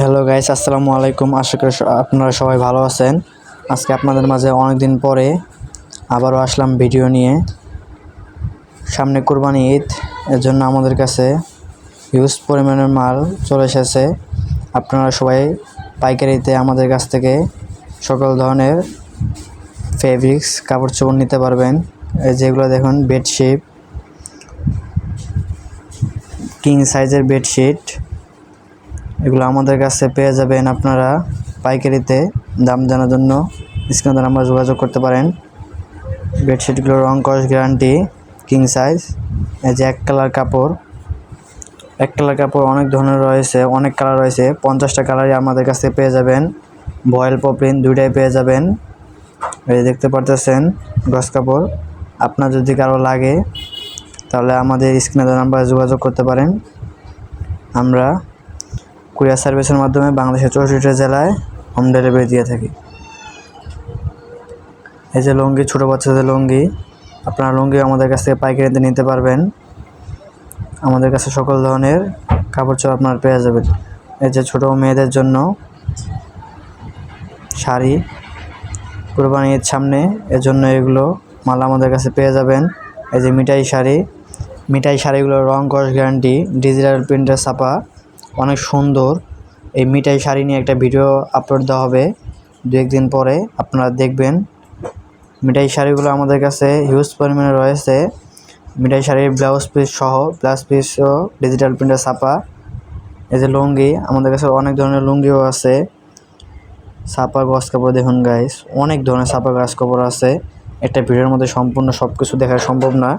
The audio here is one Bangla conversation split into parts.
হ্যালো গাইস, আসসালামু আলাইকুম। আশা করি আপনারা সবাই ভালো আছেন। আজকে আপনাদের মাঝে অনেক দিন পরে আবারও আসলাম ভিডিও নিয়ে। সামনে কুরবানি ঈদ, এর জন্য আমাদের কাছে হিউজ পরিমাণের মাল চলে এসেছে। আপনারা সবাই পাইকারিতে আমাদের কাছ থেকে সকল ধরনের ফেব্রিক্স কাপড় চোপড় নিতে পারবেন। যেগুলো দেখুন, বেডশিট, কিং সাইজের বেডশিট, এগুলো আমাদের কাছে পেয়ে যাবেন। আপনারা পাইকারিতে দাম জানার জন্য স্ক্রিনে নাম্বার যোগাযোগ করতে পারেন। বেডশিটগুলোর রং কস গ্যারান্টি, কিং সাইজ। এই যে এক কালার কাপড় অনেক ধরনের রয়েছে, অনেক কালার রয়েছে। 50টা কালারই আমাদের কাছে পেয়ে যাবেন। ভয়েল পপ্রিন দুইটাই পেয়ে যাবেন। এই দেখতে পারতেছেন গস কাপড়। আপনার যদি কারো লাগে তাহলে আমাদের স্ক্রিনে নাম্বারে যোগাযোগ করতে পারেন। আমরা কুরিয়ার সার্ভিসের মাধ্যমে বাংলাদেশের 64টা জেলায় হোম ডেলিভারি দিয়ে থাকি। এই যে লুঙ্গি, ছোটো বাচ্চাদের লুঙ্গি, আপনারা লুঙ্গি আমাদের কাছ থেকে পাইকারিতে নিতে পারবেন। আমাদের কাছে সকল ধরনের কাপড় চোপড় আপনারা পেয়ে যাবেন। এই যে ছোটো মেয়েদের জন্য শাড়ি, কুরবানি ঈদ সামনে, এর জন্য এগুলো মাল আমাদের কাছে পেয়ে যাবেন। এই যে মিঠাই শাড়িগুলোর রং কস গ্যারান্টি, ডিজিটাল প্রিন্টের ছাপা, অনেক সুন্দর। এই মিঠাই শাড়ি নিয়ে একটা ভিডিও আপলোড দেওয়া হবে 2-1 দিন পরে, আপনারা দেখবেন। মিঠাই শাড়িগুলো আমাদের কাছে হিউজ পরিমাণে রয়েছে। মিঠাই শাড়ির ব্লাউজ পিসও ডিজিটাল প্রিন্টের ছাপা। এই যে লুঙ্গি, আমাদের কাছে অনেক ধরনের লুঙ্গিও আছে। ছাপা গস কাপড় দেখুন গাইস, অনেক ধরনের ছাপা গস কাপড় আছে। একটা ভিডিওর মধ্যে সম্পূর্ণ সব কিছু দেখা সম্ভব না,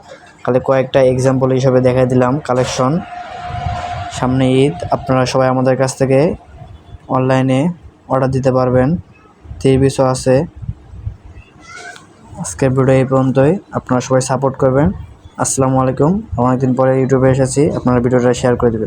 খালি কয়েকটা এক্সাম্পল হিসাবে দেখাই দিলাম কালেকশন। সামনে ঈদ, আপনারা সবাই আমাদের কাছ থেকে অনলাইনে অর্ডার দিতে পারবেন। 30 পিসও আছে। আজকের ভিডিও এই পর্যন্তই। আপনারা সবাই সাপোর্ট করবেন। আসসালামু আলাইকুম। অনেকদিন পরে ইউটিউবে এসেছি, আপনারা ভিডিওটা শেয়ার করে দেবেন।